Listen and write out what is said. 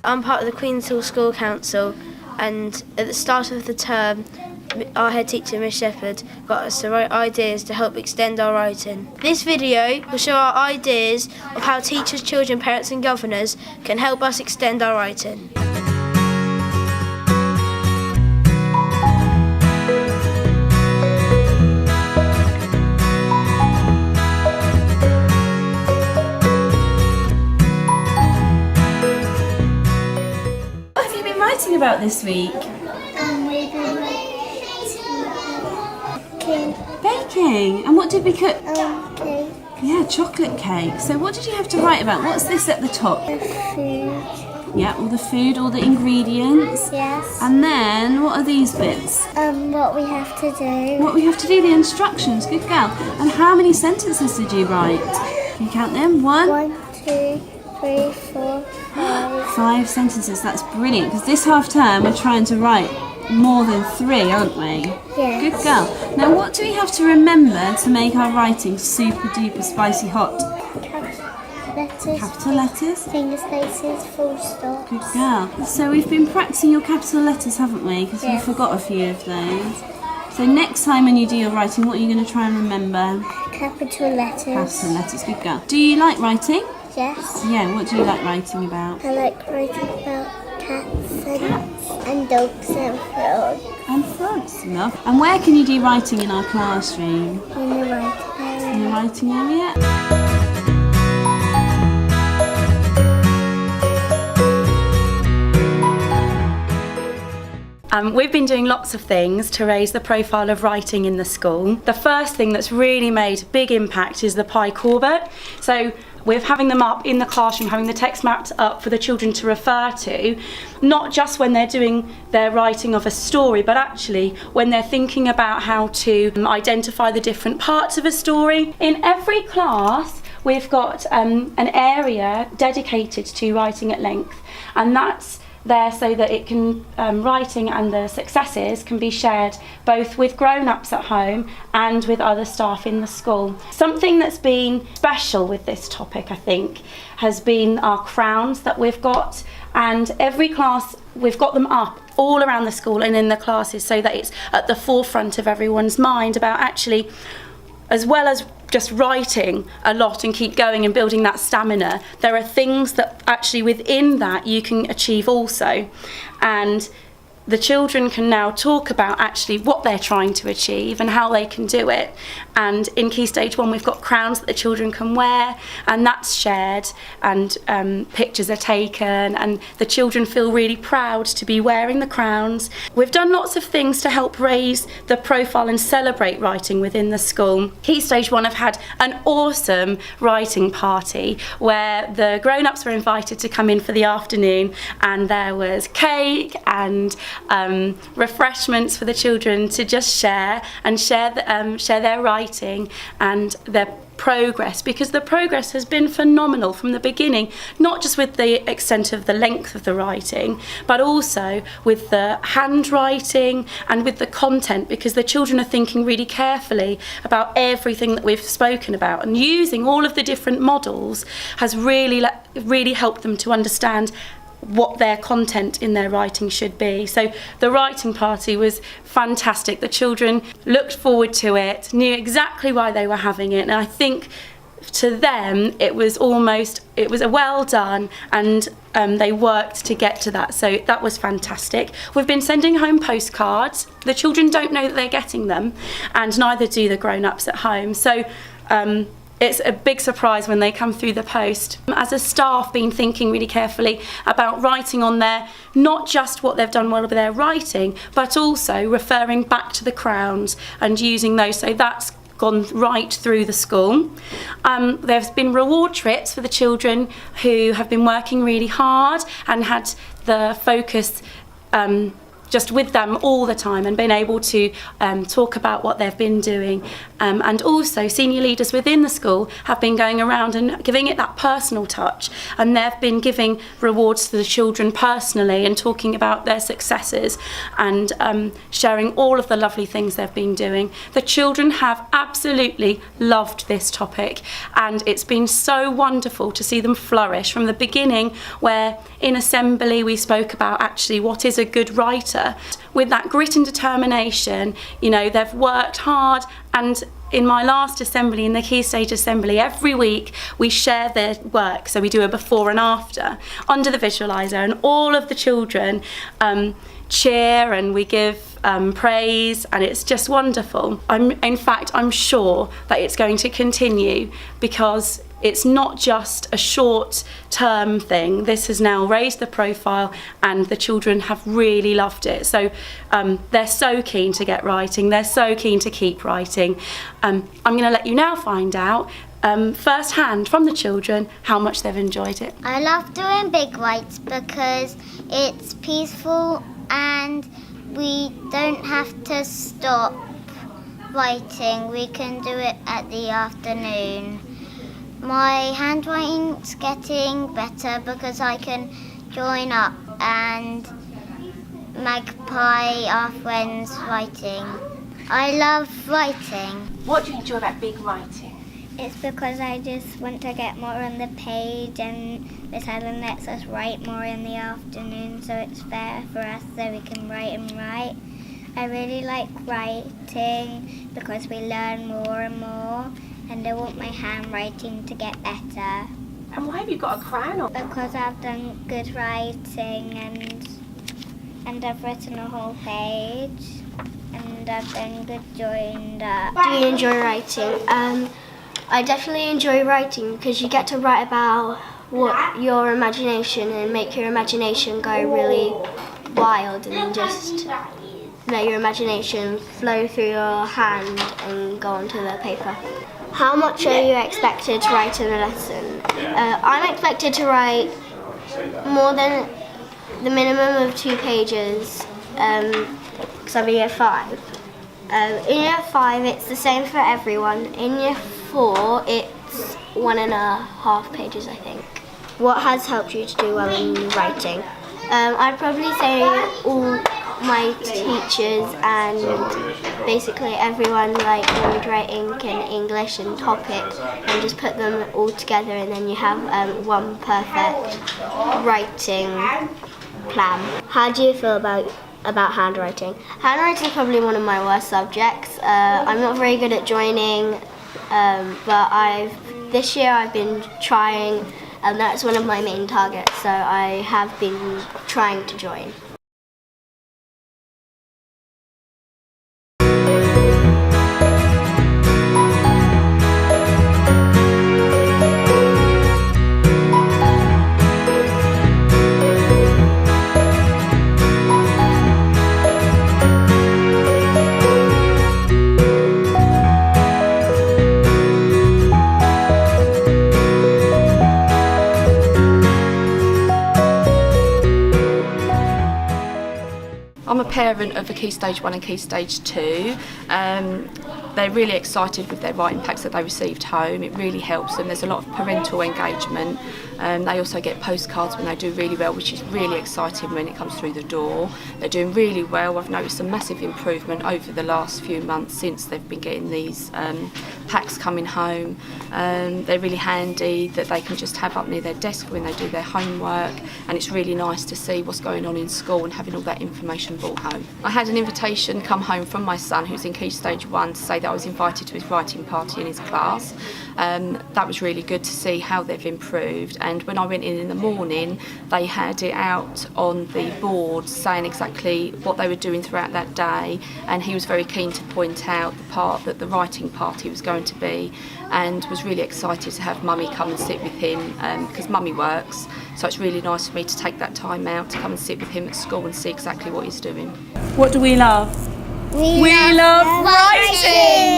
I'm part of the Queen's Hall School Council, and at the start of the term, our head teacher, Miss Shepherd, got us to write ideas to help extend our writing. This video will show our ideas of how teachers, children, parents and governors can help us extend our writing. What have you been writing about this week? We've been writing Baking. And what did we cook? cake, Yeah, chocolate cake. So what did you have to write about? What's this at the top? food, Yeah, all the food, all the ingredients. yes. And then what are these bits? What we have to do. What we have to do, the instructions. Good girl. And how many sentences did you write? Can you count them? 1, 2, 3, 4, 5. 5 sentences. That's brilliant, because this half term we're trying to write more than 3, aren't we? Yes. Good girl. Now what do we have to remember to make our writing super duper spicy hot? Letters, Capital letters. finger spaces, full stops. Good girl. So we've been practicing your capital letters, haven't we? Because we Yes. forgot a few of those. So next time when you do your writing, what are you going to try and remember? Capital letters. Capital letters. Good girl. Do you like writing? Yes. Yeah. What do you like writing about? I like writing about cats and dogs and frogs And frogs. Love. And where can you do writing in our classroom? in the writing In the area. writing area? We've been doing lots of things to raise the profile of writing in the school. The first thing that's really made a big impact is the Pi Corbett. So we're having them up in the classroom, having the text maps up for the children to refer to, not just when they're doing their writing of a story, but actually when they're thinking about how to identify the different parts of a story. In every class, we've got an area dedicated to writing at length, and that's there so that it can writing and the successes can be shared both with grown-ups at home and with other staff in the school. Something that's been special with this topic, I think, has been our crowns that we've got, and every class we've got them up all around the school and in the classes so that it's at the forefront of everyone's mind about actually, as well as just writing a lot and keep going and building that stamina, there are things that actually within that you can achieve also. And the children can now talk about actually what they're trying to achieve and how they can do it. And in Key Stage 1 we've got crowns that the children can wear, and that's shared, and pictures are taken, and the children feel really proud to be wearing the crowns. We've done lots of things to help raise the profile and celebrate writing within the school. Key Stage 1 have had an awesome writing party where the grown-ups were invited to come in for the afternoon, and there was cake and refreshments for the children to just share and share their writing and their progress, because the progress has been phenomenal from the beginning, not just with the extent of the length of the writing, but also with the handwriting and with the content, because the children are thinking really carefully about everything that we've spoken about, and using all of the different models has really helped them to understand what their content in their writing should be. So the writing party was fantastic. The children looked forward to it, knew exactly why they were having it, and I think to them it was a well done, and they worked to get to that, so that was fantastic. We've been sending home postcards. The children don't know that they're getting them, and neither do the grown-ups at home, so it's a big surprise when they come through the post. As a staff, been thinking really carefully about writing on there, not just what they've done well with their writing, but also referring back to the crowns and using those, so that's gone right through the school. There's been reward trips for the children who have been working really hard and had the focus just with them all the time and been able to talk about what they've been doing And also senior leaders within the school have been going around and giving it that personal touch, and they've been giving rewards to the children personally and talking about their successes and sharing all of the lovely things they've been doing. The children have absolutely loved this topic, and it's been so wonderful to see them flourish from the beginning, where in assembly we spoke about actually what is a good writer. With that grit and determination, you know, they've worked hard, and in my last assembly, in the Key Stage Assembly, every week we share their work. So we do a before and after under the visualiser, and all of the children cheer and we give praise, and it's just wonderful. In fact, I'm sure that it's going to continue, because it's not just a short-term thing. This has now raised the profile and the children have really loved it. So they're so keen to get writing. They're so keen to keep writing. I'm going to let you now find out firsthand from the children how much they've enjoyed it. I love doing big writes because it's peaceful and we don't have to stop writing. We can do it at the afternoon. My handwriting's getting better because I can join up and magpie our friends' writing. I love writing. What do you enjoy about big writing? It's because I just want to get more on the page, and Miss Helen lets us write more in the afternoon, so it's fair for us so we can write and write. I really like writing because we learn more and more, and I want my handwriting to get better. And why have you got a crown on? Because I've done good writing and I've written a whole page and I've done good joined up. Do you enjoy writing? I definitely enjoy writing because you get to write about what your imagination and make your imagination go really wild and just let your imagination flow through your hand and go onto the paper. How much are you expected to write in a lesson? I'm expected to write more than the minimum of 2 pages because I'm in year 5. In year 5 it's the same for everyone. In year 4 it's 1.5 pages, I think. What has helped you to do well in writing? I'd probably say all my teachers and basically everyone, like when we'd write ink and English and topic and just put them all together, and then you have one perfect writing plan. How do you feel about handwriting? Handwriting is probably one of my worst subjects. I'm not very good at joining, but this year I've been trying, and that's one of my main targets, so I have been trying to join. I'm a parent of a Key Stage 1 and Key Stage 2. They're really excited with their writing packs that they received home. It really helps them. There's a lot of parental engagement. They also get postcards when they do really well, which is really exciting when it comes through the door. They're doing really well. I've noticed a massive improvement over the last few months since they've been getting these packs coming home. They're really handy that they can just have up near their desk when they do their homework, and it's really nice to see what's going on in school and having all that information brought home. I had an invitation come home from my son who's in Key Stage 1 to say that I was invited to his writing party in his class. That was really good to see how they've improved, and when I went in the morning they had it out on the board saying exactly what they were doing throughout that day, and he was very keen to point out the part that the writing party was going to be, and was really excited to have Mummy come and sit with him because Mummy works, so it's really nice for me to take that time out to come and sit with him at school and see exactly what he's doing. What do we love? We love writing!